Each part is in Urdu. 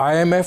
IMF,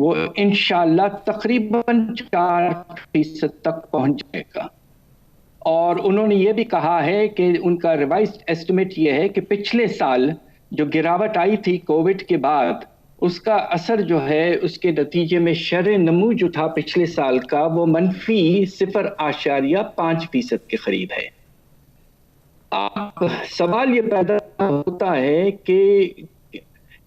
وہ انشاءاللہ تقریباً 4% تک پہنچ جائے گا. اور انہوں نے یہ بھی کہا ہے کہ ان کا ریوائزڈ ایسٹیمیٹ یہ ہے کہ پچھلے سال جو گراوٹ آئی تھی کووڈ کے بعد، اس کا اثر جو ہے اس کے نتیجے میں شرح نمو جو تھا پچھلے سال کا وہ منفی 0.5% کے قریب ہے. اب سوال یہ پیدا ہوتا ہے کہ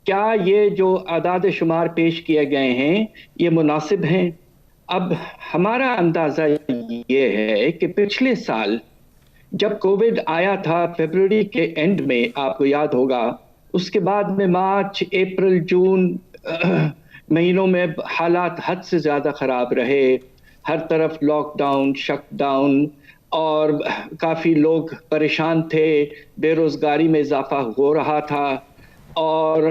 کیا یہ جو اعداد شمار پیش کیے گئے ہیں یہ مناسب ہیں؟ اب ہمارا اندازہ یہ ہے کہ پچھلے سال جب کووڈ آیا تھا فیبروری کے اینڈ میں، آپ کو یاد ہوگا، اس کے بعد میں مارچ، اپریل، جون مہینوں میں حالات حد سے زیادہ خراب رہے. ہر طرف لاک ڈاؤن، شٹ ڈاؤن، اور کافی لوگ پریشان تھے، بے روزگاری میں اضافہ ہو رہا تھا، اور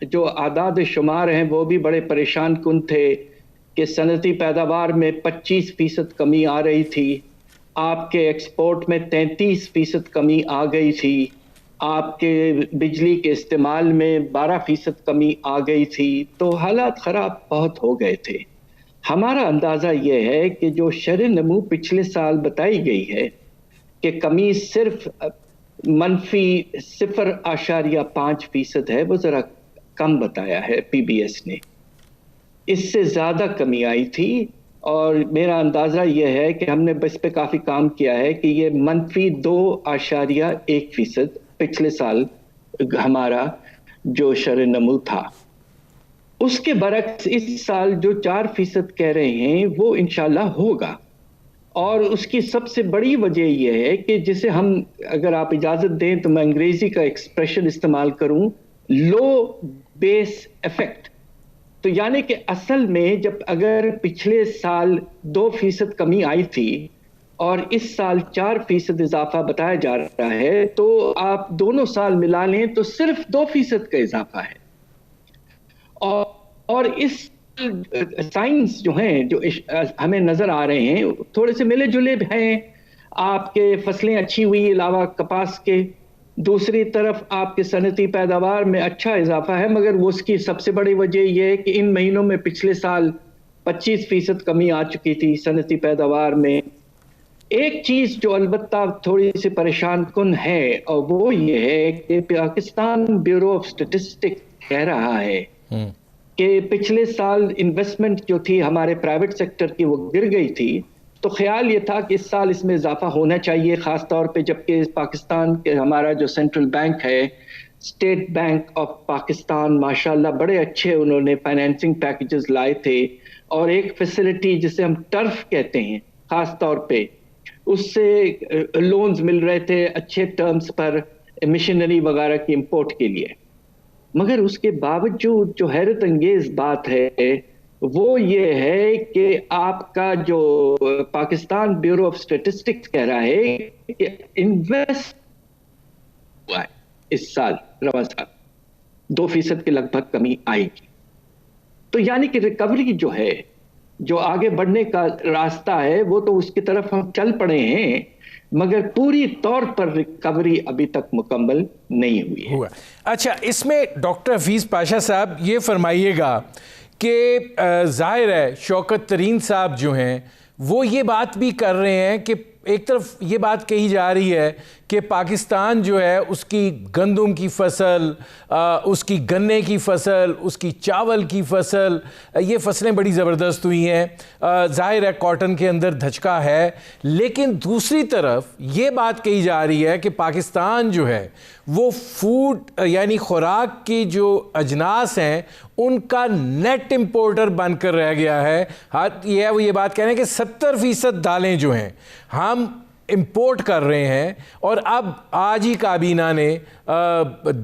جو اعداد شمار ہیں وہ بھی بڑے پریشان کن تھے کہ صنعتی پیداوار میں 25% کمی آ رہی تھی، آپ کے ایکسپورٹ میں 33% کمی آ گئی تھی، آپ کے بجلی کے استعمال میں 12% کمی آ گئی تھی. تو حالات خراب بہت ہو گئے تھے. ہمارا اندازہ یہ ہے کہ جو شرح نمو پچھلے سال بتائی گئی ہے کہ کمی صرف منفی 0.5% ہے، وہ ذرا کم بتایا ہے پی بی ایس نے. اس سے زیادہ کمی آئی تھی، اور میرا اندازہ یہ ہے کہ ہم نے اس پہ کافی کام کیا ہے کہ یہ منفی 2.1% پچھلے سال ہمارا جو شرح نمو تھا. اس کے برعکس اس سال جو 4% کہہ رہے ہیں وہ انشاءاللہ ہوگا. اور اس کی سب سے بڑی وجہ یہ ہے کہ جسے ہم، اگر آپ اجازت دیں تو میں انگریزی کا ایکسپریشن استعمال کروں، لو بیس ایفیکٹ. تو یعنی کہ اصل میں جب اگر پچھلے سال 2% کمی آئی تھی اور اس سال 4% اضافہ بتایا جا رہا ہے، تو آپ دونوں سال ملا لیں تو صرف 2% کا اضافہ ہے. اور اس سائنس جو ہیں جو ہمیں نظر آ رہے ہیں تھوڑے سے ملے جلے ہیں. آپ کے فصلیں اچھی ہوئی علاوہ کپاس کے، دوسری طرف آپ کے صنعتی پیداوار میں اچھا اضافہ ہے، مگر وہ اس کی سب سے بڑی وجہ یہ ہے کہ ان مہینوں میں پچھلے سال 25% کمی آ چکی تھی صنعتی پیداوار میں. ایک چیز جو البتہ تھوڑی سی پریشان کن ہے، اور وہ یہ ہے کہ پاکستان بیورو آف اسٹیٹسٹکس کہہ رہا ہے کہ پچھلے سال انویسٹمنٹ جو تھی ہمارے پرائیویٹ سیکٹر کی وہ گر گئی تھی. تو خیال یہ تھا کہ اس سال اس میں اضافہ ہونا چاہیے، خاص طور پہ جبکہ پاکستان کے ہمارا جو سینٹرل بینک ہے، اسٹیٹ بینک آف پاکستان، ماشاءاللہ بڑے اچھے انہوں نے فائنینسنگ پیکیجز لائے تھے، اور ایک فیسلٹی جسے ہم ٹرف کہتے ہیں خاص طور پہ، اس سے لونز مل رہے تھے اچھے ٹرمز پر مشینری وغیرہ کی امپورٹ کے لیے. مگر اس کے باوجود جو حیرت انگیز بات ہے وہ یہ ہے کہ آپ کا جو پاکستان بیورو آف اسٹیٹسٹکس کہہ رہا ہے کہ انویسٹ ہوا ہے اس سال رواں سال 2% کے لگ بھگ کمی آئے گی. تو یعنی کہ ریکوری جو ہے، جو آگے بڑھنے کا راستہ ہے، وہ تو اس کی طرف ہم چل پڑے ہیں، مگر پوری طور پر ریکوری ابھی تک مکمل نہیں ہوئی ہے. اچھا، اس میں ڈاکٹر حفیظ پاشا صاحب یہ فرمائیے گا کہ ظاہر ہے شوکت ترین صاحب جو ہیں وہ یہ بات بھی کر رہے ہیں کہ ایک طرف یہ بات کہی جا رہی ہے کہ پاکستان جو ہے اس کی گندم کی فصل، اس کی گنے کی فصل، اس کی چاول کی فصل، یہ فصلیں بڑی زبردست ہوئی ہیں. ظاہر ہے کاٹن کے اندر دھچکا ہے، لیکن دوسری طرف یہ بات کہی جا رہی ہے کہ پاکستان جو ہے وہ فوڈ یعنی خوراک کی جو اجناس ہیں ان کا نیٹ امپورٹر بن کر رہ گیا ہے. وہ یہ بات کہہ رہے ہیں کہ 70% دالیں جو ہیں ہم امپورٹ کر رہے ہیں، اور اب آج ہی کابینہ نے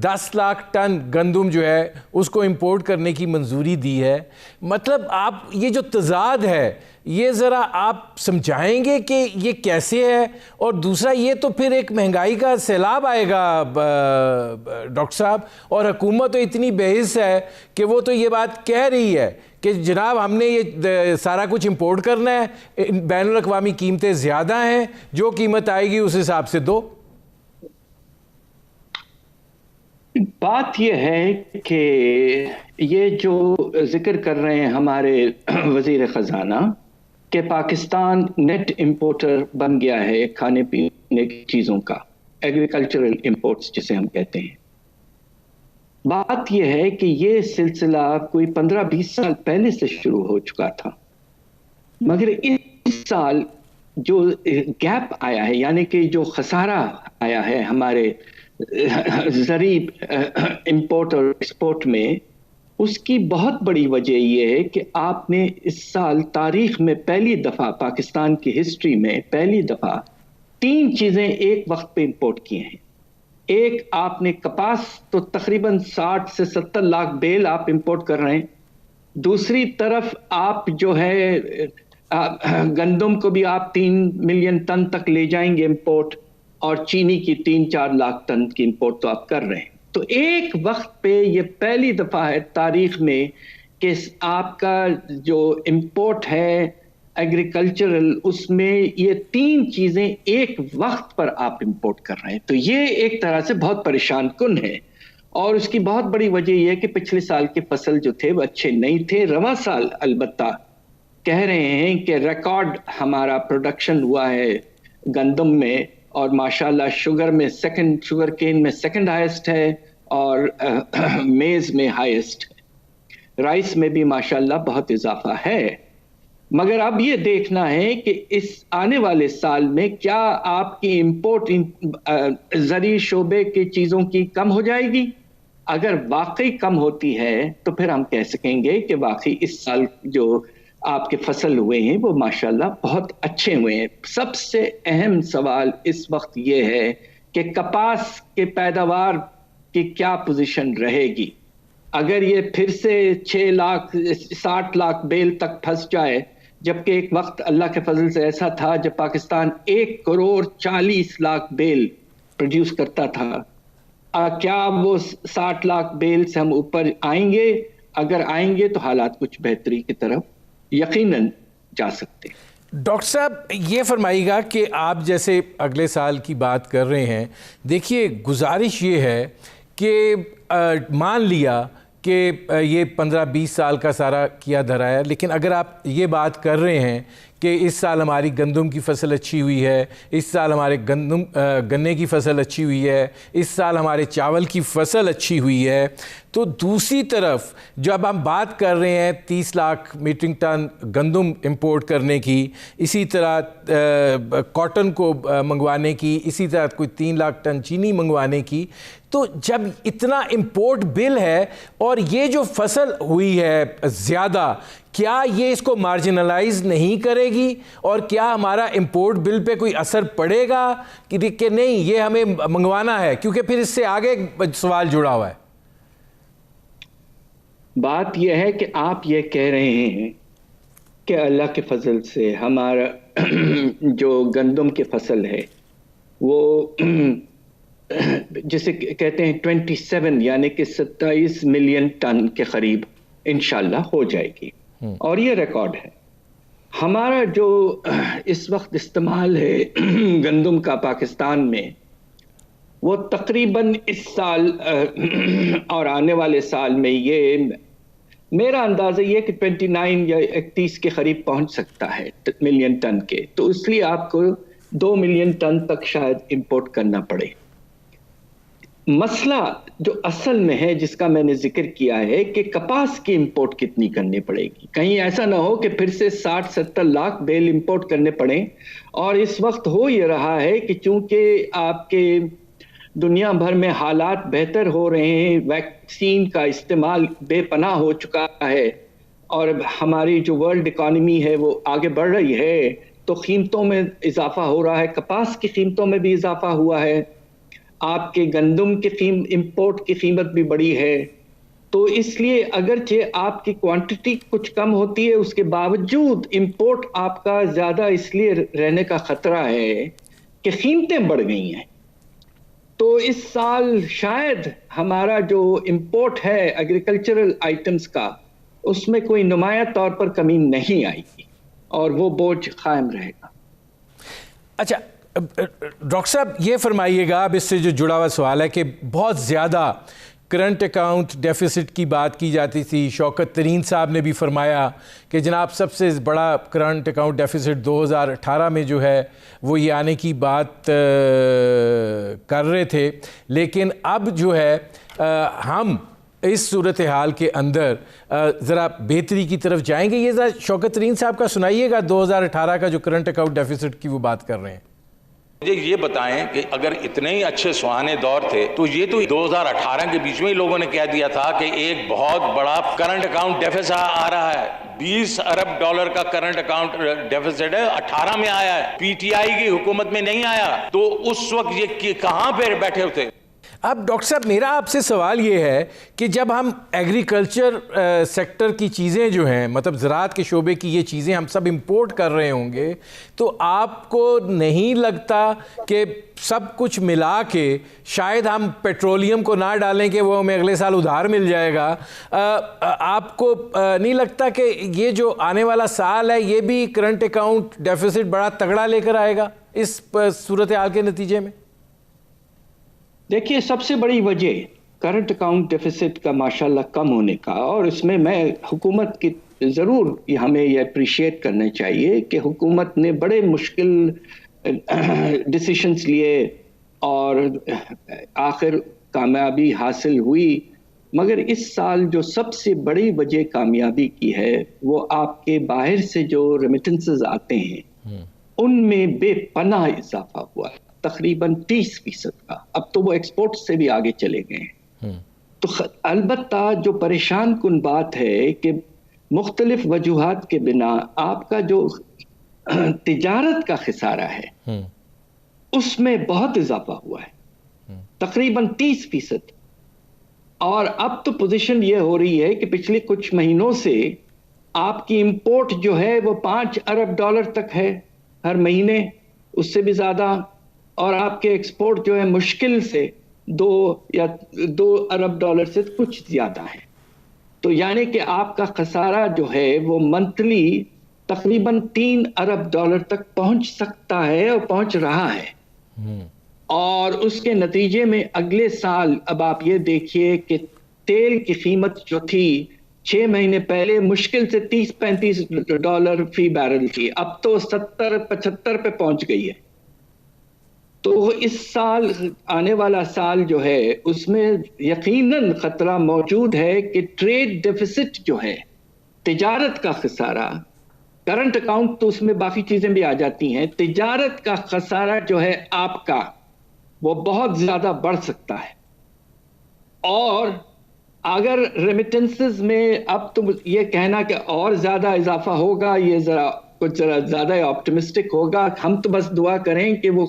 10 لاکھ ٹن گندم جو ہے اس کو امپورٹ کرنے کی منظوری دی ہے. مطلب آپ یہ جو تضاد ہے یہ ذرا آپ سمجھائیں گے کہ یہ کیسے ہے؟ اور دوسرا یہ تو پھر ایک مہنگائی کا سیلاب آئے گا ڈاکٹر صاحب، اور حکومت تو اتنی بے حس ہے کہ وہ تو یہ بات کہہ رہی ہے کہ جناب ہم نے یہ سارا کچھ امپورٹ کرنا ہے، بین الاقوامی قیمتیں زیادہ ہیں، جو قیمت آئے گی اس حساب سے دو. بات یہ ہے کہ یہ جو ذکر کر رہے ہیں ہمارے وزیر خزانہ کہ پاکستان نیٹ امپورٹر بن گیا ہے کھانے پینے کی چیزوں کا، ایگریکلچرل امپورٹس جسے ہم کہتے ہیں. بات یہ ہے کہ یہ سلسلہ کوئی 15-20 سال پہلے سے شروع ہو چکا تھا، مگر اس سال جو گیپ آیا ہے، یعنی کہ جو خسارہ آیا ہے ہمارے زرعی امپورٹ اور ایکسپورٹ میں، اس کی بہت بڑی وجہ یہ ہے کہ آپ نے اس سال تاریخ میں پہلی دفعہ، پاکستان کی ہسٹری میں پہلی دفعہ 3 چیزیں ایک وقت پہ امپورٹ کی ہیں. ایک، آپ نے کپاس تو تقریباً 60 سے 70 لاکھ بیل آپ امپورٹ کر رہے ہیں. دوسری طرف آپ جو ہے گندم کو بھی آپ 3 ملین ٹن تک لے جائیں گے امپورٹ، اور چینی کی 3-4 لاکھ ٹن کی امپورٹ تو آپ کر رہے ہیں. تو ایک وقت پہ یہ پہلی دفعہ ہے تاریخ میں کہ آپ کا جو امپورٹ ہے ایگریکلچرل، اس میں یہ 3 چیزیں ایک وقت پر آپ امپورٹ کر رہے ہیں. تو یہ ایک طرح سے بہت پریشان کن ہے، اور اس کی بہت بڑی وجہ یہ ہے کہ پچھلے سال کے فصل جو تھے وہ اچھے نہیں تھے. رواں سال البتہ کہہ رہے ہیں کہ ریکارڈ ہمارا پروڈکشن ہوا ہے گندم میں، اور ماشاءاللہ شوگر میں شوگر کین میں سیکنڈ ہائیسٹ ہے، اور میز میں ہائیسٹ ہے. رائس میں بھی ماشاءاللہ بہت اضافہ ہے. مگر اب یہ دیکھنا ہے کہ اس آنے والے سال میں کیا آپ کی امپورٹ زرعی شعبے کی چیزوں کی کم ہو جائے گی. اگر واقعی کم ہوتی ہے تو پھر ہم کہہ سکیں گے کہ واقعی اس سال جو آپ کے فصل ہوئے ہیں وہ ماشاءاللہ بہت اچھے ہوئے ہیں. سب سے اہم سوال اس وقت یہ ہے کہ کپاس کے پیداوار کی کیا پوزیشن رہے گی. اگر یہ پھر سے 60 لاکھ بیل تک پھنس جائے، جبکہ ایک وقت اللہ کے فضل سے ایسا تھا جب پاکستان 1.40 کروڑ بیل پروڈیوس کرتا تھا، کیا وہ 60 لاکھ بیل سے ہم اوپر آئیں گے؟ اگر آئیں گے تو حالات کچھ بہتری کی طرف یقیناً جا سکتے. ڈاکٹر صاحب یہ فرمائیے گا کہ آپ جیسے اگلے سال کی بات کر رہے ہیں، دیکھیے گزارش یہ ہے کہ مان لیا کہ یہ 15-20 سال کا سارا کیا دھرا ہے، لیکن اگر آپ یہ بات کر رہے ہیں کہ اس سال ہماری گندم کی فصل اچھی ہوئی ہے، اس سال ہمارے گنے کی فصل اچھی ہوئی ہے، اس سال ہمارے چاول کی فصل اچھی ہوئی ہے، تو دوسری طرف جب ہم بات کر رہے ہیں 30 لاکھ میٹرک ٹن گندم امپورٹ کرنے کی، اسی طرح کاٹن کو منگوانے کی، اسی طرح کوئی 3 لاکھ ٹن چینی منگوانے کی، تو جب اتنا امپورٹ بل ہے اور یہ جو فصل ہوئی ہے زیادہ، کیا یہ اس کو مارجنلائز نہیں کرے گی؟ اور کیا ہمارا امپورٹ بل پہ کوئی اثر پڑے گا کہ نہیں یہ ہمیں منگوانا ہے؟ کیونکہ پھر اس سے آگے سوال جڑا ہوا ہے. بات یہ ہے کہ آپ یہ کہہ رہے ہیں کہ اللہ کے فضل سے ہمارا جو گندم کی فصل ہے وہ جسے کہتے ہیں 27 یعنی کہ 27 ملین ٹن کے قریب انشاءاللہ ہو جائے گی، اور یہ ریکارڈ ہے. ہمارا جو اس وقت استعمال ہے گندم کا پاکستان میں، وہ تقریباً اس سال اور آنے والے سال میں یہ میرا اندازہ یہ کہ 29 یا 31 کے قریب پہنچ سکتا ہے ملین ٹن کے. تو اس لیے آپ کو 2 ملین ٹن تک شاید امپورٹ کرنا پڑے. مسئلہ جو اصل میں ہے جس کا میں نے ذکر کیا ہے کہ کپاس کی امپورٹ کتنی کرنی پڑے گی. کہیں ایسا نہ ہو کہ پھر سے 60-70 لاکھ بیل امپورٹ کرنے پڑیں. اور اس وقت ہو یہ رہا ہے کہ چونکہ آپ کے دنیا بھر میں حالات بہتر ہو رہے ہیں، ویکسین کا استعمال بے پناہ ہو چکا ہے، اور ہماری جو ورلڈ اکانومی ہے وہ آگے بڑھ رہی ہے، تو قیمتوں میں اضافہ ہو رہا ہے. کپاس کی قیمتوں میں بھی اضافہ ہوا ہے، آپ کے گندم کی امپورٹ کی قیمت بھی بڑی ہے. تو اس لیے اگرچہ آپ کی کوانٹٹی کچھ کم ہوتی ہے، اس کے باوجود امپورٹ آپ کا زیادہ اس لیے رہنے کا خطرہ ہے کہ قیمتیں بڑھ گئی ہیں. تو اس سال شاید ہمارا جو امپورٹ ہے ایگریکلچرل آئٹمز کا، اس میں کوئی نمایاں طور پر کمی نہیں آئے گی، اور وہ بوجھ قائم رہے گا. اچھا ڈاکٹر صاحب یہ فرمائیے گا، اب اس سے جو جڑا ہوا سوال ہے کہ بہت زیادہ کرنٹ اکاؤنٹ ڈیفیسٹ کی بات کی جاتی تھی. شوکت ترین صاحب نے بھی فرمایا کہ جناب سب سے بڑا کرنٹ اکاؤنٹ ڈیفیسٹ 2018 میں جو ہے وہ یہ آنے کی بات کر رہے تھے، لیکن اب جو ہے ہم اس صورتحال کے اندر ذرا بہتری کی طرف جائیں گے. یہ ذرا شوکت ترین صاحب کا سنائیے گا 2018 کا جو کرنٹ اکاؤنٹ ڈیفیسٹ کی وہ بات کر رہے ہیں. مجھے یہ بتائیں کہ اگر اتنے ہی اچھے سہانے دور تھے تو یہ تو 2018 کے بیچ میں ہی لوگوں نے کہہ دیا تھا کہ ایک بہت بڑا کرنٹ اکاؤنٹ ڈیفیسٹ آ رہا ہے. 20 ارب ڈالر کا کرنٹ اکاؤنٹ ڈیفیسٹ ہے، 18 میں آیا ہے، پی ٹی آئی کی حکومت میں نہیں آیا. تو اس وقت یہ کہاں پہ بیٹھے ہوتے؟ اب ڈاکٹر صاحب میرا آپ سے سوال یہ ہے کہ جب ہم ایگریکلچر سیکٹر کی چیزیں جو ہیں، مطلب زراعت کے شعبے کی یہ چیزیں ہم سب امپورٹ کر رہے ہوں گے، تو آپ کو نہیں لگتا کہ سب کچھ ملا کے شاید ہم پیٹرولیم کو نہ ڈالیں کہ وہ ہمیں اگلے سال ادھار مل جائے گا؟ آپ کو نہیں لگتا کہ یہ جو آنے والا سال ہے یہ بھی کرنٹ اکاؤنٹ ڈیفیسٹ بڑا تگڑا لے کر آئے گا اس صورتحال کے نتیجے میں؟ دیکھیے، سب سے بڑی وجہ کرنٹ اکاؤنٹ ڈیفیسٹ کا ماشاءاللہ کم ہونے کا، اور اس میں حکومت کی ضرور ہمیں یہ اپریشیٹ کرنا چاہیے کہ حکومت نے بڑے مشکل ڈیسیشنز لیے اور آخر کامیابی حاصل ہوئی. مگر اس سال جو سب سے بڑی وجہ کامیابی کی ہے وہ آپ کے باہر سے جو ریمیٹنسز آتے ہیں ان میں بے پناہ اضافہ ہوا ہے، تقریباً 30% کا. اب تو وہ ایکسپورٹ سے بھی آگے چلے گئے ہیں. تو البتہ جو پریشان کن بات ہے کہ مختلف وجوہات کے بنا آپ کا جو تجارت کا خسارہ ہے اس میں بہت اضافہ ہوا ہے، تقریباً 30%. اور اب تو پوزیشن یہ ہو رہی ہے کہ پچھلے کچھ مہینوں سے آپ کی امپورٹ جو ہے وہ 5 ارب ڈالر تک ہے ہر مہینے، اس سے بھی زیادہ. اور آپ کے ایکسپورٹ جو ہے مشکل سے 2 ارب ڈالر سے کچھ زیادہ ہے. تو یعنی کہ آپ کا خسارہ جو ہے وہ منتھلی تقریباً 3 ارب ڈالر تک پہنچ سکتا ہے اور پہنچ رہا ہے. اور اس کے نتیجے میں اگلے سال اب آپ یہ دیکھیے کہ تیل کی قیمت جو تھی 6 مہینے پہلے مشکل سے 30-35 ڈالر فی بیرل تھی، اب تو 70-75 پہ پہنچ گئی ہے. تو اس سال آنے والا سال جو ہے اس میں یقیناً خطرہ موجود ہے کہ ٹریڈ ڈیفیسٹ جو ہے، تجارت کا خسارہ، کرنٹ اکاؤنٹ تو اس میں باقی چیزیں بھی آ جاتی ہیں، تجارت کا خسارہ جو ہے آپ کا وہ بہت زیادہ بڑھ سکتا ہے. اور اگر ریمیٹنسز میں اب تو یہ کہنا کہ اور زیادہ اضافہ ہوگا یہ کچھ زیادہ آپٹمسٹک ہوگا. ہم تو بس دعا کریں کہ وہ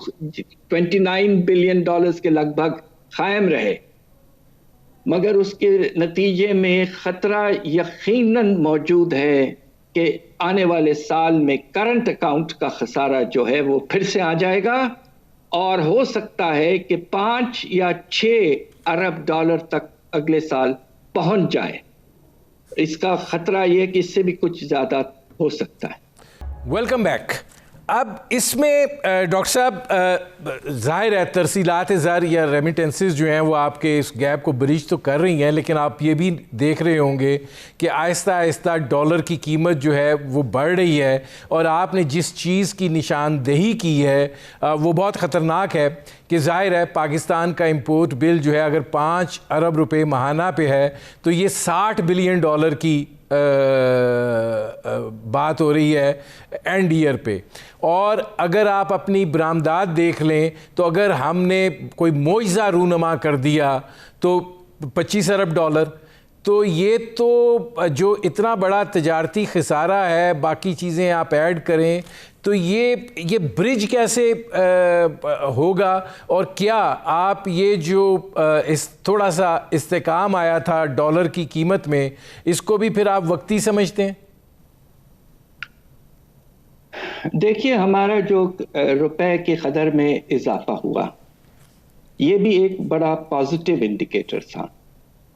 29 بلین ڈالرز کے لگ بھگ قائم رہے، مگر اس کے نتیجے میں خطرہ یقیناً موجود ہے کہ آنے والے سال میں کرنٹ اکاؤنٹ کا خسارہ جو ہے وہ پھر سے آ جائے گا، اور ہو سکتا ہے کہ 5 یا 6 ارب ڈالر تک اگلے سال پہنچ جائے. اس کا خطرہ یہ کہ اس سے بھی کچھ زیادہ ہو سکتا ہے. Welcome back. اب اس میں ڈاکٹر صاحب ظاہر ہے ترسیلات زر یا ریمیٹنسز جو ہیں وہ آپ کے اس گیپ کو بریج تو کر رہی ہیں، لیکن آپ یہ بھی دیکھ رہے ہوں گے کہ آہستہ آہستہ ڈالر کی قیمت جو ہے وہ بڑھ رہی ہے، اور آپ نے جس چیز کی نشاندہی کی ہے وہ بہت خطرناک ہے کہ ظاہر ہے پاکستان کا امپورٹ بل جو ہے اگر 5 ارب روپے ماہانہ پہ ہے تو یہ 60 بلین ڈالر کی بات ہو رہی ہے اینڈ ایئر پہ. اور اگر آپ اپنی برآمدات دیکھ لیں تو اگر ہم نے کوئی معجزہ رونما کر دیا تو 25 ارب ڈالر، تو یہ تو جو اتنا بڑا تجارتی خسارہ ہے، باقی چیزیں آپ ایڈ کریں تو یہ برج کیسے ہوگا؟ اور کیا آپ یہ جو تھوڑا سا استحکام آیا تھا ڈالر کی قیمت میں، اس کو بھی پھر آپ وقتی سمجھتے ہیں؟ دیکھیے، ہمارا جو روپے کے قدر میں اضافہ ہوا یہ بھی ایک بڑا پازیٹیو انڈیکیٹر تھا،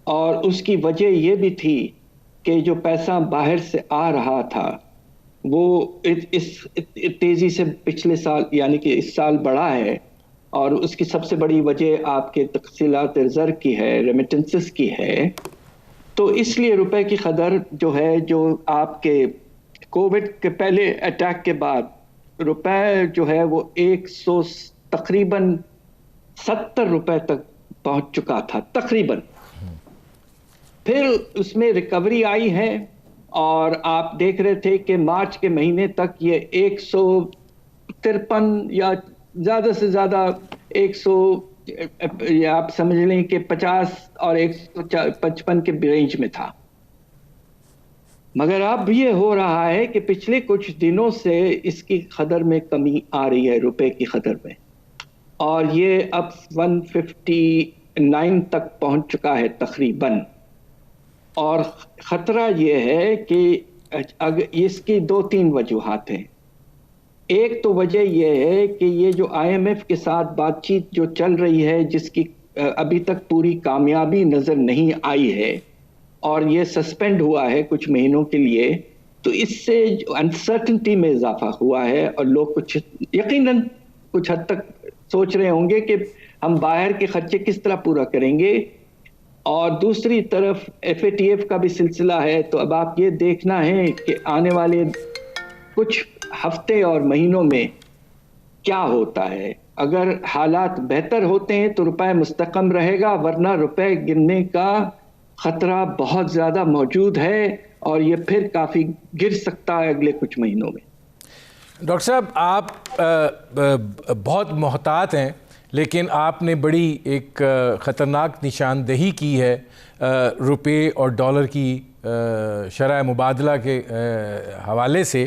اور اس کی وجہ یہ بھی تھی کہ جو پیسہ باہر سے آ رہا تھا وہ اس تیزی سے پچھلے سال یعنی کہ اس سال بڑھا ہے، اور اس کی سب سے بڑی وجہ آپ کے تقسیلات زر کی ہے، ریمیٹنسز کی ہے. تو اس لیے روپے کی قدر جو ہے، جو آپ کے کووڈ کے پہلے اٹیک کے بعد روپے جو ہے وہ تقریباً 70 روپے تک پہنچ چکا تھا تقریباً. پھر اس میں ریکوری آئی ہے، اور آپ دیکھ رہے تھے کہ مارچ کے مہینے تک یہ 153 یا زیادہ سے زیادہ 100 آپ سمجھ لیں کہ 50 اور 155 کے رینج میں تھا. مگر اب یہ ہو رہا ہے کہ پچھلے کچھ دنوں سے اس کی قدر میں کمی آ رہی ہے، روپے کی قدر میں، اور یہ اب 159 تک پہنچ چکا ہے تقریباً. اور خطرہ یہ ہے کہ اس کی 2-3 وجوہات ہیں. ایک تو وجہ یہ ہے کہ یہ جو IMF کے ساتھ بات چیت جو چل رہی ہے، جس کی ابھی تک پوری کامیابی نظر نہیں آئی ہے، اور یہ سسپینڈ ہوا ہے کچھ مہینوں کے لیے، تو اس سے انسرٹنٹی میں اضافہ ہوا ہے، اور لوگ یقیناً کچھ حد تک سوچ رہے ہوں گے کہ ہم باہر کے خرچے کس طرح پورا کریں گے. اور دوسری طرف FATF کا بھی سلسلہ ہے. تو اب آپ یہ دیکھنا ہے کہ آنے والے کچھ ہفتے اور مہینوں میں کیا ہوتا ہے. اگر حالات بہتر ہوتے ہیں تو روپے مستحکم رہے گا، ورنہ روپے گرنے کا خطرہ بہت زیادہ موجود ہے، اور یہ پھر کافی گر سکتا ہے اگلے کچھ مہینوں میں. ڈاکٹر صاحب، آپ بہت محتاط ہیں، لیکن آپ نے بڑی ایک خطرناک نشاندہی کی ہے روپے اور ڈالر کی شرح مبادلہ کے حوالے سے.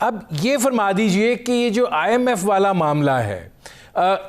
اب یہ فرما دیجئے کہ یہ جو IMF والا معاملہ ہے،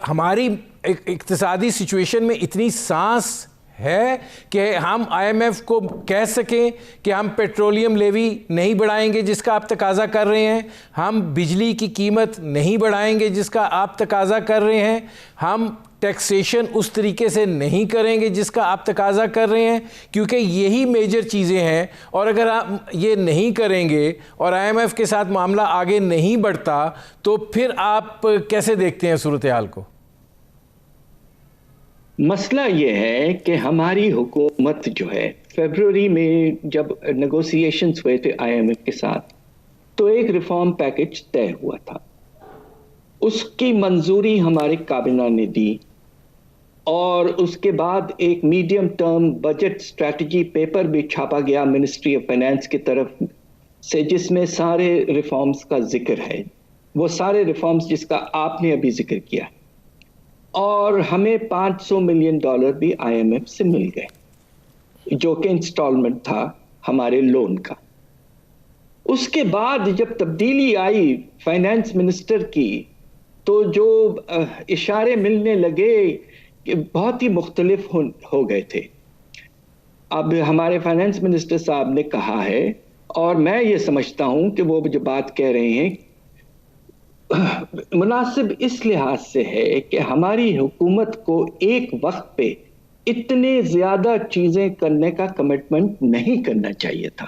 ہماری اقتصادی سچویشن میں اتنی سانس ہے کہ ہم IMF کو کہہ سکیں کہ ہم پیٹرولیم لیوی نہیں بڑھائیں گے جس کا آپ تقاضا کر رہے ہیں، ہم بجلی کی قیمت نہیں بڑھائیں گے جس کا آپ تقاضا کر رہے ہیں، ہم ٹیکسیشن اس طریقے سے نہیں کریں گے جس کا آپ تقاضا کر رہے ہیں، کیونکہ یہی میجر چیزیں ہیں. اور اگر آپ یہ نہیں کریں گے اور IMF کے ساتھ معاملہ آگے نہیں بڑھتا تو پھر آپ کیسے دیکھتے ہیں صورتحال کو؟ مسئلہ یہ ہے کہ ہماری حکومت جو ہے، فیبروری میں جب نیگوسیشنز ہوئے تھے IMF کے ساتھ، تو ایک ریفارم پیکج طے ہوا تھا. اس کی منظوری ہماری کابینہ نے دی، اور اس کے بعد ایک medium term budget strategy paper بھی چھاپا گیا منسٹری آف فائنانس کی طرف سے، جس میں سارے ریفارمز کا ذکر ہے، وہ سارے ریفارمز جس کا آپ نے ابھی ذکر کیا. اور ہمیں $500 ملین بھی IMF سے مل گئے، جو کہ انسٹالمنٹ تھا ہمارے لون کا. اس کے بعد جب تبدیلی آئی فائنانس منسٹر کی، تو جو اشارے ملنے لگے کہ بہت ہی مختلف ہو گئے تھے. اب ہمارے فائنانس منسٹر صاحب نے کہا ہے، اور میں یہ سمجھتا ہوں کہ وہ جو بات کہہ رہے ہیں مناسب اس لحاظ سے ہے کہ ہماری حکومت کو ایک وقت پہ اتنے زیادہ چیزیں کرنے کا کمٹمنٹ نہیں کرنا چاہیے تھا.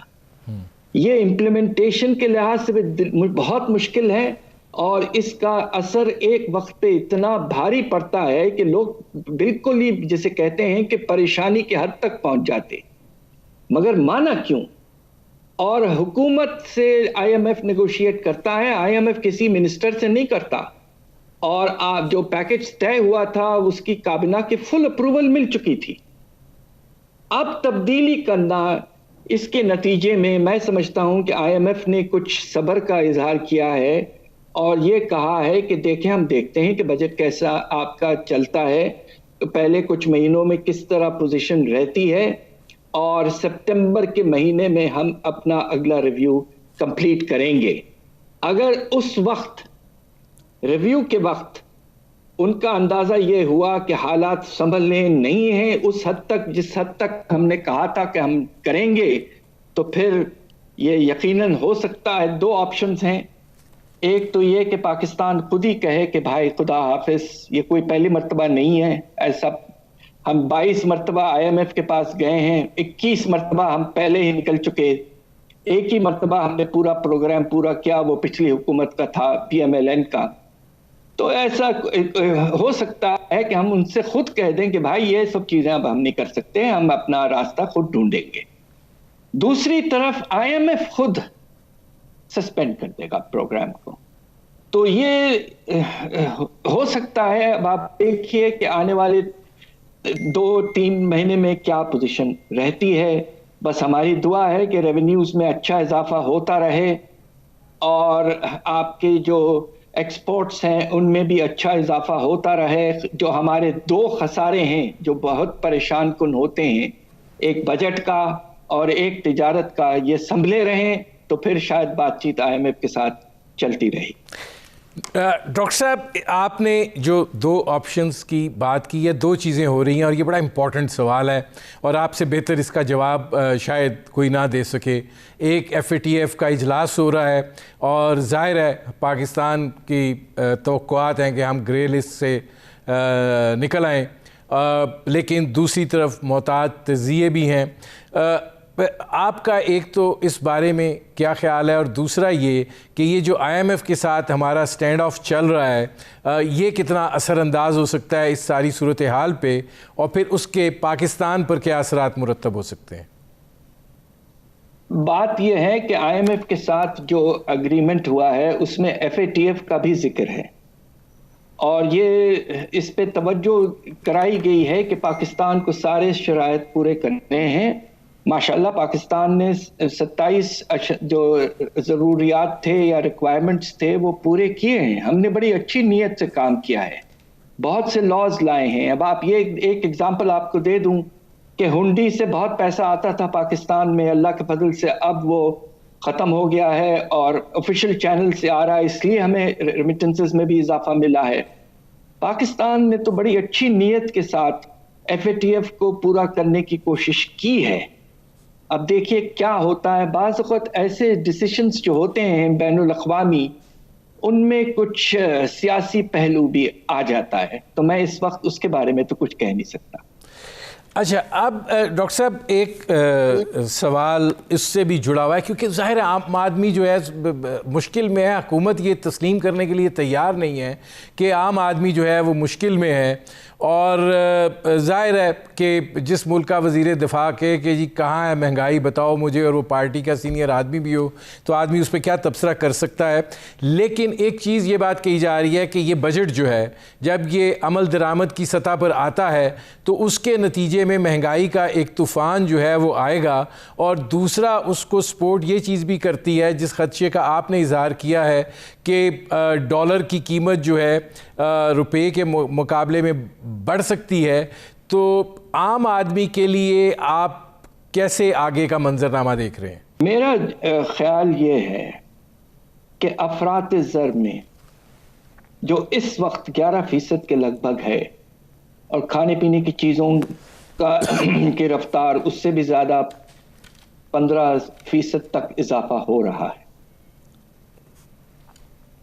یہ امپلیمنٹیشن کے لحاظ سے بہت مشکل ہے، اور اس کا اثر ایک وقت پہ اتنا بھاری پڑتا ہے کہ لوگ بالکل ہی جسے کہتے ہیں کہ پریشانی کے حد تک پہنچ جاتے. مگر مانا کیوں؟ اور حکومت سے IMF نیگوشیٹ کرتا ہے، IMF کسی منسٹر سے نہیں کرتا. اور جو پیکج طے ہوا تھا اس کی کابینہ کی فل اپروول مل چکی تھی. اب تبدیلی کرنا، اس کے نتیجے میں میں سمجھتا ہوں کہ IMF نے کچھ صبر کا اظہار کیا ہے، اور یہ کہا ہے کہ دیکھیں ہم دیکھتے ہیں کہ بجٹ کیسا آپ کا چلتا ہے، پہلے کچھ مہینوں میں کس طرح پوزیشن رہتی ہے، اور سپتمبر کے مہینے میں ہم اپنا اگلا ریویو کمپلیٹ کریں گے. اگر اس وقت ریویو کے وقت ان کا اندازہ یہ ہوا کہ حالات سنبھلنے نہیں ہیں اس حد تک جس حد تک ہم نے کہا تھا کہ ہم کریں گے، تو پھر یہ یقیناً ہو سکتا ہے. 2 آپشنز ہیں. ایک تو یہ کہ پاکستان خود ہی کہے کہ بھائی خدا حافظ، یہ کوئی پہلی مرتبہ نہیں ہے ایسا. ہم 22 مرتبہ IMF کے پاس گئے ہیں، 21 مرتبہ ہم پہلے ہی نکل چکے. ایک ہی مرتبہ ہم نے پورا پروگرام پورا کیا، وہ پچھلی حکومت کا تھا PMLN کا. تو ایسا ہو سکتا ہے کہ ہم ان سے خود کہہ دیں کہ بھائی یہ سب چیزیں اب ہم نہیں کر سکتے، ہم اپنا راستہ خود ڈھونڈیں گے. دوسری طرف IMF خود سسپینڈ کر دے گا پروگرام کو. تو یہ ہو سکتا ہے. اب آپ دیکھیے کہ آنے والے 2-3 مہینے میں کیا پوزیشن رہتی ہے. بس ہماری دعا ہے کہ ریونیوز میں اچھا اضافہ ہوتا رہے اور آپ کے جو ایکسپورٹس ہیں ان میں بھی اچھا اضافہ ہوتا رہے. جو ہمارے 2 خسارے ہیں جو بہت پریشان کن ہوتے ہیں، ایک بجٹ کا اور ایک تجارت کا، یہ سنبھلے رہیں تو پھر شاید بات چیت IMF کے ساتھ چلتی رہی. ڈاکٹر صاحب، آپ نے جو 2 آپشنز کی بات کی ہے، 2 چیزیں ہو رہی ہیں اور یہ بڑا امپورٹنٹ سوال ہے اور آپ سے بہتر اس کا جواب شاید کوئی نہ دے سکے. ایک FATF کا اجلاس ہو رہا ہے اور ظاہر ہے پاکستان کی توقعات ہیں کہ ہم گرے لسٹ سے نکل آئیں، لیکن دوسری طرف محتاط تجزیے بھی ہیں. آپ کا ایک تو اس بارے میں کیا خیال ہے، اور دوسرا یہ کہ یہ جو IMF کے ساتھ ہمارا سٹینڈ آف چل رہا ہے یہ کتنا اثر انداز ہو سکتا ہے اس ساری صورتحال پہ، اور پھر اس کے پاکستان پر کیا اثرات مرتب ہو سکتے ہیں؟ بات یہ ہے کہ IMF کے ساتھ جو اگریمنٹ ہوا ہے اس میں FATF کا بھی ذکر ہے، اور یہ اس پہ توجہ کرائی گئی ہے کہ پاکستان کو سارے شرائط پورے کرنے ہیں. ماشاءاللہ پاکستان نے 27 جو ضروریات تھے یا ریکوائرمنٹس تھے وہ پورے کیے ہیں. ہم نے بڑی اچھی نیت سے کام کیا ہے، بہت سے لاز لائے ہیں. اب آپ یہ ایک ایگزامپل آپ کو دے دوں کہ ہنڈی سے بہت پیسہ آتا تھا پاکستان میں، اللہ کے فضل سے اب وہ ختم ہو گیا ہے اور آفیشیل چینل سے آ رہا ہے، اس لیے ہمیں ریمیٹنسز میں بھی اضافہ ملا ہے. پاکستان نے تو بڑی اچھی نیت کے ساتھ FATF کو پورا کرنے کی کوشش کی ہے. اب دیکھیے کیا ہوتا ہے. بعض اوقات ایسے ڈیسیشنز جو ہوتے ہیں بین الاقوامی، ان میں کچھ سیاسی پہلو بھی آ جاتا ہے، تو میں اس وقت اس کے بارے میں تو کچھ کہہ نہیں سکتا. اچھا، اب ڈاکٹر صاحب ایک سوال اس سے بھی جڑا ہوا ہے، کیونکہ ظاہر عام آدمی جو ہے مشکل میں ہے. حکومت یہ تسلیم کرنے کے لیے تیار نہیں ہے کہ عام آدمی جو ہے وہ مشکل میں ہے، اور ظاہر ہے کہ جس ملک کا وزیر دفاع کہ جی کہاں ہے مہنگائی بتاؤ مجھے، اور وہ پارٹی کا سینئر آدمی بھی ہو تو آدمی اس پہ کیا تبصرہ کر سکتا ہے. لیکن ایک چیز یہ بات کہی جا رہی ہے کہ یہ بجٹ جو ہے جب یہ عمل درآمد کی سطح پر آتا ہے تو اس کے نتیجے میں مہنگائی کا ایک طوفان جو ہے وہ آئے گا، اور دوسرا اس کو سپورٹ یہ چیز بھی کرتی ہے جس خدشے کا آپ نے اظہار کیا ہے کہ ڈالر کی قیمت جو ہے روپے کے مقابلے میں بڑھ سکتی ہے. تو عام آدمی کے لیے آپ کیسے آگے کا منظرنامہ دیکھ رہے ہیں؟ میرا خیال یہ ہے کہ افراط زر میں جو اس وقت 11% کے لگ بھگ ہے، اور کھانے پینے کی چیزوں کی رفتار اس سے بھی زیادہ 15% تک اضافہ ہو رہا ہے.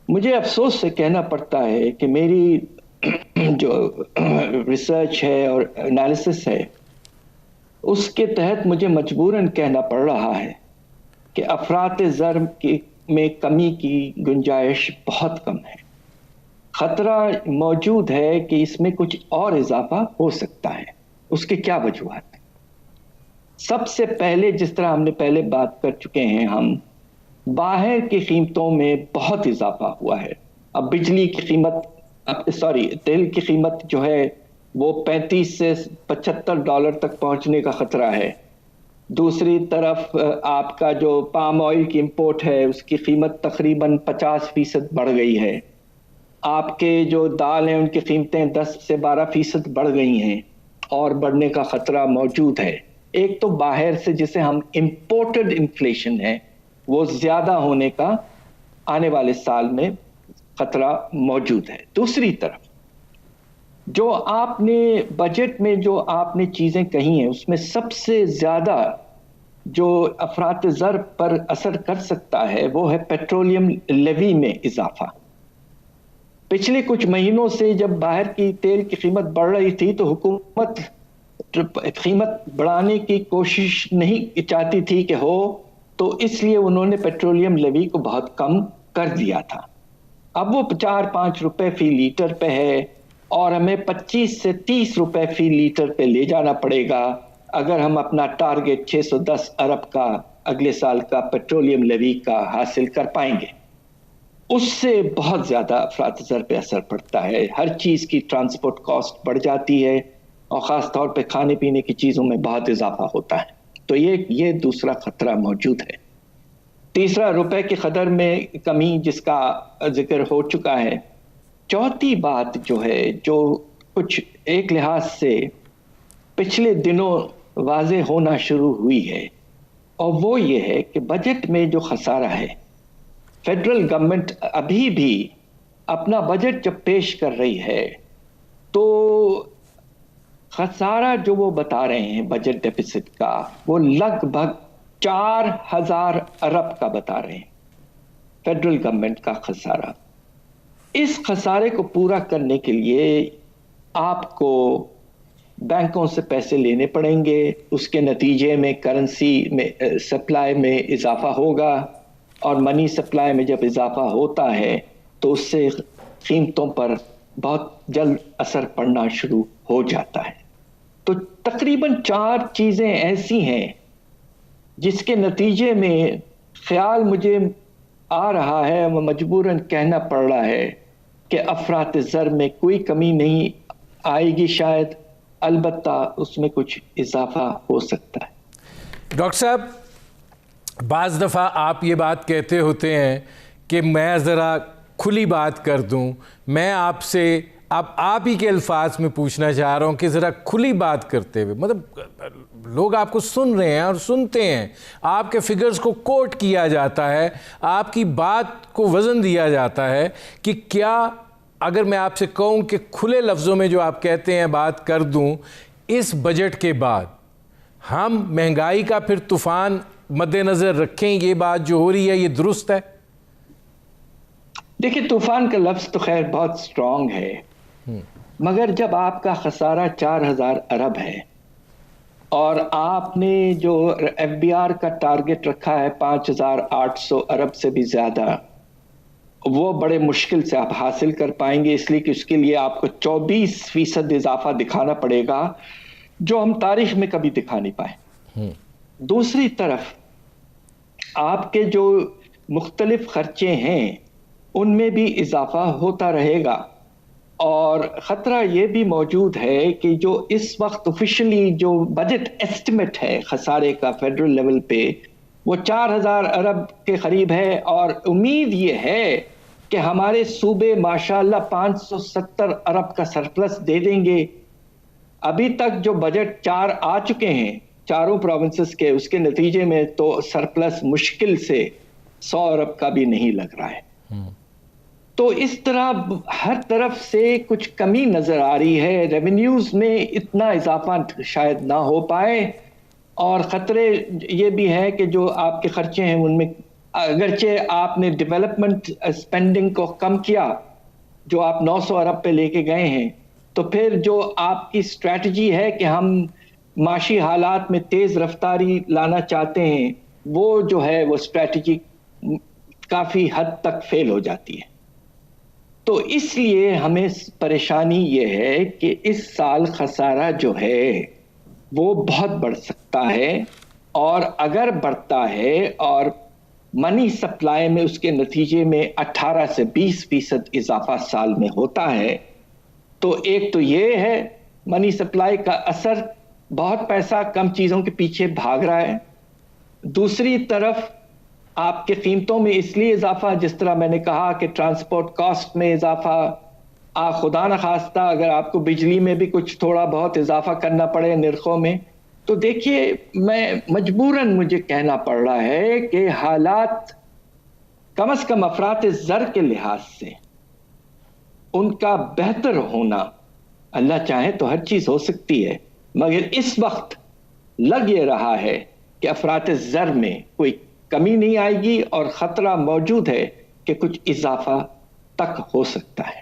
مجھے افسوس سے کہنا پڑتا ہے کہ میری جو ریسرچ ہے اور انالیسس ہے اس کے تحت مجھے مجبوراً کہنا پڑ رہا ہے کہ افراط زر میں کمی کی گنجائش بہت کم ہے. خطرہ موجود ہے کہ اس میں کچھ اور اضافہ ہو سکتا ہے. اس کے کیا وجوہات ہیں؟ سب سے پہلے جس طرح ہم نے پہلے بات کر چکے ہیں، ہم باہر کی قیمتوں میں بہت اضافہ ہوا ہے. اب بجلی کی قیمت تیل کی قیمت جو ہے وہ $35 سے $75 تک پہنچنے کا خطرہ ہے. دوسری طرف آپ کا جو پام آئل کی امپورٹ ہے اس کی قیمت تقریباً 50% بڑھ گئی ہے. آپ کے جو دال ہیں ان کی قیمتیں 10 سے 12% بڑھ گئی ہیں اور بڑھنے کا خطرہ موجود ہے. ایک تو باہر سے جسے ہم امپورٹڈ انفلیشن ہے وہ زیادہ ہونے کا آنے والے سال میں خطرہ موجود ہے. دوسری طرف جو آپ نے بجٹ میں جو آپ نے چیزیں کہی ہیں اس میں سب سے زیادہ جو افراط زر پر اثر کر سکتا ہے وہ ہے پیٹرولیم لیوی میں اضافہ. پچھلے کچھ مہینوں سے جب باہر کی تیل کی قیمت بڑھ رہی تھی تو حکومت قیمت بڑھانے کی کوشش نہیں چاہتی تھی کہ ہو تو اس لیے انہوں نے پیٹرولیم لیوی کو بہت کم کر دیا تھا. اب وہ 4-5 روپے فی لیٹر پہ ہے اور ہمیں 25 سے 30 روپے فی لیٹر پہ لے جانا پڑے گا اگر ہم اپنا ٹارگٹ 610 ارب کا اگلے سال کا پیٹرولیم لیوی کا حاصل کر پائیں گے. اس سے بہت زیادہ افراط زر پہ اثر پڑتا ہے. ہر چیز کی ٹرانسپورٹ کاسٹ بڑھ جاتی ہے اور خاص طور پہ کھانے پینے کی چیزوں میں بہت اضافہ ہوتا ہے. تو یہ دوسرا خطرہ موجود ہے. تیسرا روپے کی قدر میں کمی جس کا ذکر ہو چکا ہے. چوتھی بات جو ہے جو کچھ ایک لحاظ سے پچھلے دنوں واضح ہونا شروع ہوئی ہے اور وہ یہ ہے کہ بجٹ میں جو خسارہ ہے، فیڈرل گورنمنٹ ابھی بھی اپنا بجٹ جب پیش کر رہی ہے تو خسارہ جو وہ بتا رہے ہیں بجٹ ڈیفیسٹ کا وہ لگ بھگ 4000 ارب کا بتا رہے ہیں فیڈرل گورنمنٹ کا خسارہ. اس خسارے کو پورا کرنے کے لیے آپ کو بینکوں سے پیسے لینے پڑیں گے. اس کے نتیجے میں کرنسی میں سپلائی میں اضافہ ہوگا اور منی سپلائی میں جب اضافہ ہوتا ہے تو اس سے قیمتوں پر بہت جلد اثر پڑنا شروع ہو جاتا ہے. تو تقریباً 4 چیزیں ایسی ہیں جس کے نتیجے میں خیال مجھے آ رہا ہے، مجبوراً کہنا پڑ رہا ہے کہ افراط زر میں کوئی کمی نہیں آئے گی شاید، البتہ اس میں کچھ اضافہ ہو سکتا ہے. ڈاکٹر صاحب، بعض دفعہ آپ یہ بات کہتے ہوتے ہیں کہ میں ذرا کھلی بات کر دوں. میں آپ سے اب آپ ہی کے الفاظ میں پوچھنا چاہ رہا ہوں کہ ذرا کھلی بات کرتے ہوئے، مطلب لوگ آپ کو سن رہے ہیں اور سنتے ہیں، آپ کے فگرز کو کوٹ کیا جاتا ہے، آپ کی بات کو وزن دیا جاتا ہے کہ کیا اگر میں آپ سے کہوں کہ کھلے لفظوں میں جو آپ کہتے ہیں بات کر دوں، اس بجٹ کے بعد ہم مہنگائی کا پھر طوفان مد نظر رکھیں، یہ بات جو ہو رہی ہے یہ درست ہے؟ دیکھیں، طوفان کا لفظ تو خیر بہت سٹرونگ ہے، مگر جب آپ کا خسارہ 4000 ارب ہے اور آپ نے جو ایف بی آر کا ٹارگٹ رکھا ہے 5800 ارب سے بھی زیادہ، وہ بڑے مشکل سے آپ حاصل کر پائیں گے، اس لیے کہ اس کے لیے آپ کو 24% اضافہ دکھانا پڑے گا جو ہم تاریخ میں کبھی دکھا نہیں پائے. دوسری طرف آپ کے جو مختلف خرچے ہیں ان میں بھی اضافہ ہوتا رہے گا اور خطرہ یہ بھی موجود ہے کہ جو اس وقت آفیشلی جو بجٹ ایسٹیمیٹ ہے خسارے کا فیڈرل لیول پہ وہ 4000 ارب کے قریب ہے اور امید یہ ہے کہ ہمارے صوبے ماشاءاللہ 570 ارب کا سرپلس دے دیں گے. ابھی تک جو بجٹ 4 آ چکے ہیں چاروں پروونسز کے، اس کے نتیجے میں تو سرپلس مشکل سے 100 ارب کا بھی نہیں لگ رہا ہے. تو اس طرح ہر طرف سے کچھ کمی نظر آ رہی ہے. ریونیوز میں اتنا اضافہ شاید نہ ہو پائے اور خطرے یہ بھی ہے کہ جو آپ کے خرچے ہیں ان میں اگرچہ آپ نے ڈیولپمنٹ اسپینڈنگ کو کم کیا جو آپ 900 ارب پہ لے کے گئے ہیں، تو پھر جو آپ کی اسٹریٹجی ہے کہ ہم معاشی حالات میں تیز رفتاری لانا چاہتے ہیں، وہ جو ہے وہ اسٹریٹجی کافی حد تک فیل ہو جاتی ہے. تو اس لیے ہمیں پریشانی یہ ہے کہ اس سال خسارہ جو ہے وہ بہت بڑھ سکتا ہے اور اگر بڑھتا ہے اور منی سپلائی میں اس کے نتیجے میں 18 سے 20% اضافہ سال میں ہوتا ہے تو ایک تو یہ ہے منی سپلائی کا اثر، بہت پیسہ کم چیزوں کے پیچھے بھاگ رہا ہے. دوسری طرف آپ کے قیمتوں میں اس لیے اضافہ، جس طرح میں نے کہا کہ ٹرانسپورٹ کاسٹ میں اضافہ، خدا نخواستہ اگر آپ کو بجلی میں بھی کچھ تھوڑا بہت اضافہ کرنا پڑے نرخوں میں، تو دیکھیے میں مجبوراً مجھے کہنا پڑ رہا ہے کہ حالات کم از کم افراط زر کے لحاظ سے ان کا بہتر ہونا، اللہ چاہے تو ہر چیز ہو سکتی ہے، مگر اس وقت لگ یہ رہا ہے کہ افراط زر میں کوئی کمی نہیں آئے گی اور خطرہ موجود ہے کہ کچھ اضافہ تک ہو سکتا ہے.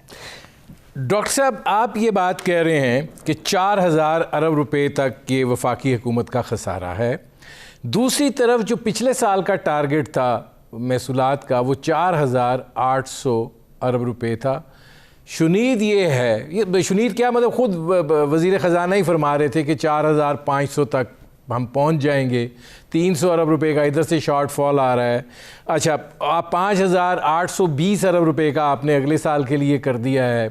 ڈاکٹر صاحب، آپ یہ بات کہہ رہے ہیں کہ 4000 ارب روپے تک یہ وفاقی حکومت کا خسارہ ہے، دوسری طرف جو پچھلے سال کا ٹارگٹ تھا محصولات کا وہ 4,800 ارب روپے تھا. شنید یہ ہے، شنید کیا مطلب خود وزیر خزانہ ہی فرما رہے تھے کہ 4,500 تک ہم پہنچ جائیں گے. 300 ارب روپے کا ادھر سے شارٹ فال آ رہا ہے. اچھا، آپ 5,820 ارب روپے کا آپ نے اگلے سال کے لیے کر دیا ہے.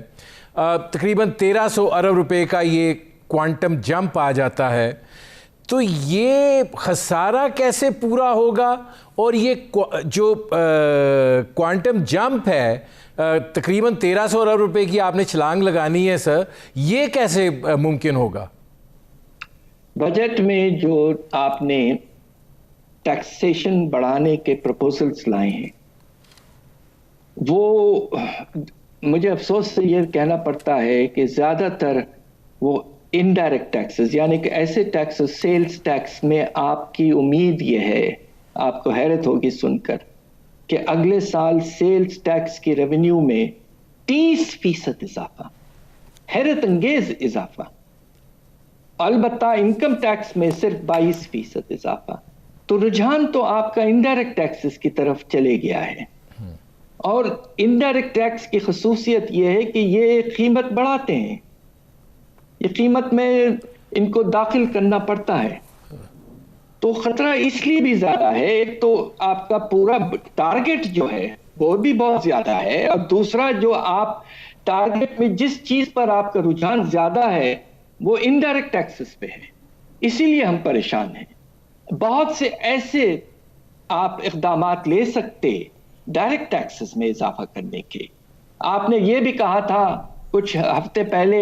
تقریباً 1,300 ارب روپے کا یہ کوانٹم جمپ آ جاتا ہے. تو یہ خسارہ کیسے پورا ہوگا؟ اور یہ جو کوانٹم جمپ ہے تقریباً 1,300 ارب روپے کی آپ نے چھلانگ لگانی ہے سر، یہ کیسے ممکن ہوگا؟ بجٹ میں جو آپ نے ٹیکسیشن بڑھانے کے پروپوزلز لائے ہیں، وہ مجھے افسوس سے یہ کہنا پڑتا ہے کہ زیادہ تر وہ انڈائریکٹ ٹیکسز، یعنی کہ ایسے ٹیکسز، سیلز ٹیکس میں آپ کی امید یہ ہے، آپ کو حیرت ہوگی سن کر، کہ اگلے سال سیلز ٹیکس کی ریونیو میں 30% اضافہ، حیرت انگیز اضافہ. البتہ انکم ٹیکس میں صرف 22% اضافہ. تو رجحان تو آپ کا انڈائریکٹ ٹیکسز کی طرف چلے گیا ہے. اور انڈائریکٹ ٹیکس کی خصوصیت یہ ہے کہ یہ قیمت بڑھاتے ہیں، یہ قیمت میں ان کو داخل کرنا پڑتا ہے. تو خطرہ اس لیے بھی زیادہ ہے، ایک تو آپ کا پورا ٹارگٹ جو ہے وہ بھی بہت زیادہ ہے، اور دوسرا جو آپ ٹارگٹ میں جس چیز پر آپ کا رجحان زیادہ ہے وہ انڈائریکٹ ٹیکسز پہ ہے. اسی لیے ہم پریشان ہیں. بہت سے ایسے آپ اقدامات لے سکتے ڈائریکٹ ٹیکسز میں اضافہ کرنے کے. آپ نے یہ بھی کہا تھا کچھ ہفتے پہلے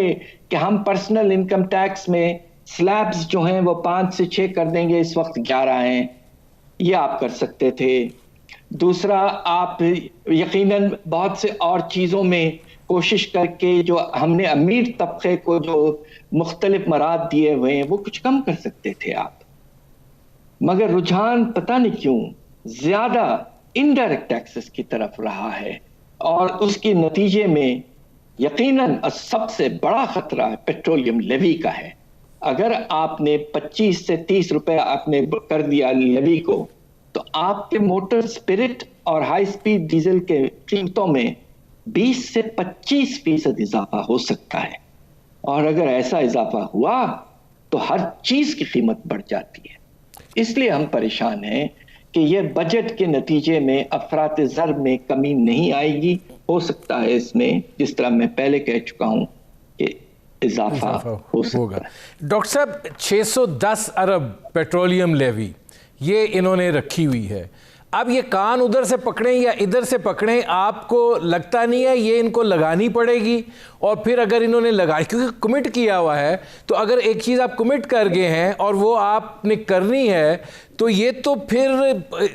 کہ ہم پرسنل انکم ٹیکس میں سلیبز جو ہیں وہ 5 سے 6 کر دیں گے، اس وقت 11 ہیں، یہ آپ کر سکتے تھے. دوسرا، آپ یقیناً بہت سے اور چیزوں میں کوشش کر کے جو ہم نے امیر طبقے کو جو مختلف مراد دیے ہوئے ہیں وہ کچھ کم کر سکتے تھے آپ. مگر رجحان پتہ نہیں کیوں زیادہ انڈائریکٹ ٹیکسز کی طرف رہا ہے، اور اس کے نتیجے میں یقیناً سب سے بڑا خطرہ پیٹرولیم لیوی کا ہے. اگر آپ نے 25 سے 30 روپے آپ نے کر دیا لیوی کو، تو آپ کے موٹر اسپرٹ اور ہائی سپیڈ ڈیزل کے قیمتوں میں 20 سے 25% اضافہ ہو سکتا ہے. اور اگر ایسا اضافہ ہوا تو ہر چیز کی قیمت بڑھ جاتی ہے. اس لیے ہم پریشان ہیں کہ یہ بجٹ کے نتیجے میں افراط زر میں کمی نہیں آئے گی. ہو سکتا ہے اس میں، جس طرح میں پہلے کہہ چکا ہوں، کہ اضافہ ہو سکتا ہے. ڈاکٹر صاحب، 610 ارب پیٹرولیم لیوی یہ انہوں نے رکھی ہوئی ہے. اب یہ کان ادھر سے پکڑیں یا ادھر سے پکڑیں، آپ کو لگتا نہیں ہے یہ ان کو لگانی پڑے گی؟ اور پھر اگر انہوں نے لگائی، کیونکہ کمٹ کیا ہوا ہے، تو اگر ایک چیز آپ کمٹ کر گئے ہیں اور وہ آپ نے کرنی ہے، تو یہ تو پھر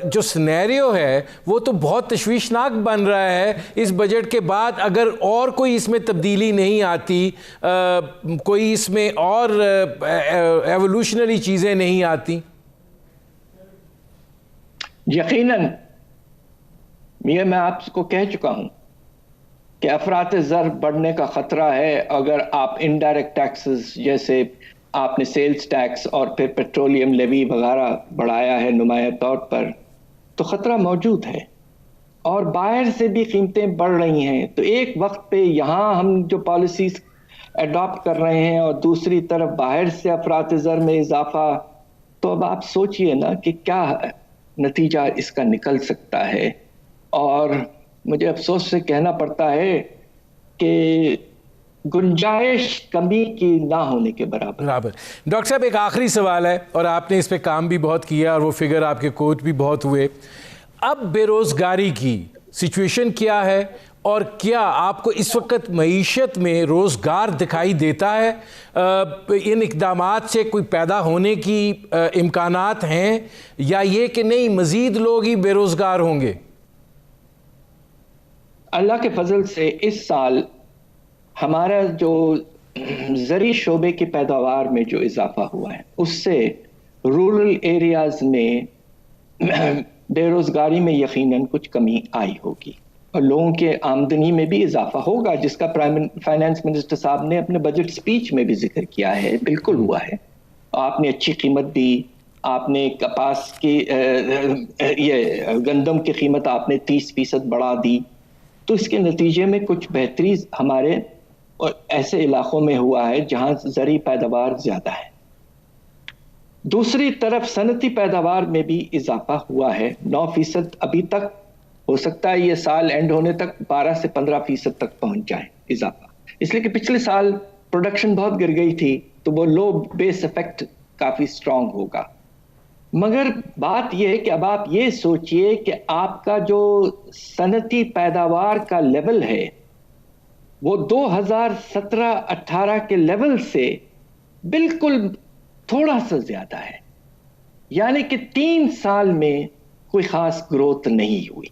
جو سینیریو ہے وہ تو بہت تشویشناک بن رہا ہے اس بجٹ کے بعد. اگر اور کوئی اس میں تبدیلی نہیں آتی، کوئی اس میں اور ایوولوشنری چیزیں نہیں آتی. یقیناً یہ میں آپ کو کہہ چکا ہوں کہ افراط زر بڑھنے کا خطرہ ہے. اگر آپ انڈائریکٹ ٹیکسز جیسے آپ نے سیلز ٹیکس اور پھر پیٹرولیم لیوی وغیرہ بڑھایا ہے نمایاں طور پر، تو خطرہ موجود ہے. اور باہر سے بھی قیمتیں بڑھ رہی ہیں. تو ایک وقت پہ یہاں ہم جو پالیسیز اڈاپٹ کر رہے ہیں اور دوسری طرف باہر سے افراط زر میں اضافہ، تو اب آپ سوچئے نا کہ کیا نتیجہ اس کا نکل سکتا ہے. اور مجھے افسوس سے کہنا پڑتا ہے کہ گنجائش کمی کی نہ ہونے کے برابر. ڈاکٹر صاحب، ایک آخری سوال ہے، اور آپ نے اس پہ کام بھی بہت کیا اور وہ فگر آپ کے کوٹ بھی بہت ہوئے. اب بے روزگاری کی سچویشن کیا ہے، اور کیا آپ کو اس وقت معیشت میں روزگار دکھائی دیتا ہے؟ ان اقدامات سے کوئی پیدا ہونے کی امکانات ہیں، یا یہ کہ نہیں مزید لوگ ہی بے روزگار ہوں گے؟ اللہ کے فضل سے اس سال ہمارا جو زرعی شعبے کی پیداوار میں جو اضافہ ہوا ہے، اس سے رورل ایریاز میں بے روزگاری میں یقیناً کچھ کمی آئی ہوگی، اور لوگوں کے آمدنی میں بھی اضافہ ہوگا، جس کا فائنانس منسٹر صاحب نے اپنے بجٹ سپیچ میں بھی ذکر کیا ہے. بالکل ہوا ہے. آپ نے اچھی قیمت دی، آپ نے کپاس کی یہ گندم کی قیمت آپ نے 30% بڑھا دی، تو اس کے نتیجے میں کچھ بہتری ہمارے ایسے علاقوں میں ہوا ہے جہاں زرعی پیداوار زیادہ ہے۔ دوسری طرف صنعتی پیداوار میں بھی اضافہ ہوا ہے، 9% ابھی تک، ہو سکتا ہے یہ سال اینڈ ہونے تک 12 سے 15% تک پہنچ جائے اضافہ، اس لیے کہ پچھلے سال پروڈکشن بہت گر گئی تھی تو وہ لو بیس افیکٹ کافی سٹرونگ ہوگا۔ مگر بات یہ ہے کہ اب آپ یہ سوچئے کہ آپ کا جو صنعتی پیداوار کا لیول ہے وہ 2017-18 کے لیول سے بالکل تھوڑا سا زیادہ ہے، یعنی کہ 3 سال میں کوئی خاص گروتھ نہیں ہوئی،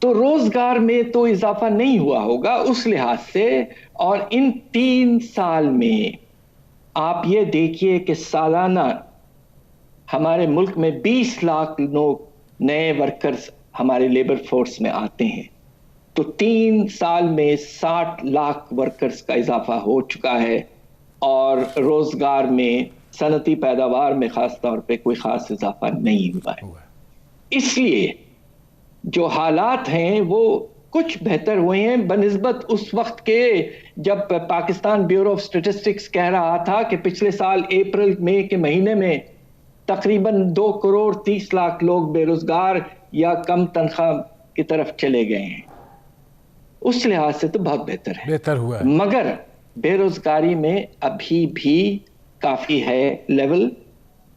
تو روزگار میں تو اضافہ نہیں ہوا ہوگا اس لحاظ سے۔ اور ان 3 سال میں آپ یہ دیکھیے کہ سالانہ ہمارے ملک میں 20 لاکھ لوگ نئے ورکرز ہمارے لیبر فورس میں آتے ہیں، تو 3 سال میں 60 لاکھ ورکرز کا اضافہ ہو چکا ہے، اور روزگار میں صنعتی پیداوار میں خاص طور پہ کوئی خاص اضافہ نہیں ہوا ہے۔ اس لیے جو حالات ہیں وہ کچھ بہتر ہوئے ہیں بنسبت اس وقت کے جب پاکستان بیورو آف اسٹیٹسٹکس کہہ رہا تھا کہ پچھلے سال اپریل مئی کے مہینے میں تقریباً 2 کروڑ 30 لاکھ لوگ بے روزگار یا کم تنخواہ کی طرف چلے گئے ہیں۔ اس لحاظ سے تو بہت بہتر ہوا ہے، مگر بے روزگاری میں ابھی بھی کافی ہے لیول۔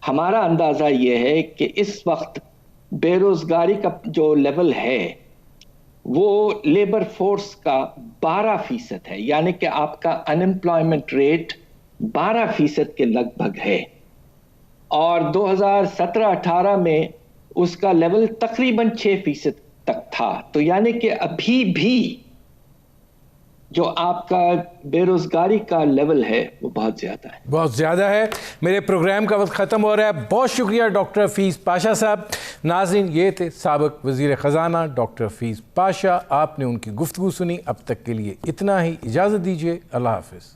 ہمارا اندازہ یہ ہے کہ اس وقت بے روزگاری کا جو لیول ہے وہ لیبر فورس کا 12% ہے، یعنی کہ آپ کا انمپلائمنٹ ریٹ 12% کے لگ بھگ ہے، اور 2017-18 میں اس کا لیول تقریباً 6% تک تھا، تو یعنی کہ ابھی بھی جو آپ کا بے روزگاری کا لیول ہے وہ بہت زیادہ ہے۔ میرے پروگرام کا وقت ختم ہو رہا ہے۔ بہت شکریہ ڈاکٹر حفیظ پاشا صاحب۔ ناظرین، یہ تھے سابق وزیر خزانہ ڈاکٹر حفیظ پاشا، آپ نے ان کی گفتگو سنی۔ اب تک کے لیے اتنا ہی، اجازت دیجیے، اللہ حافظ۔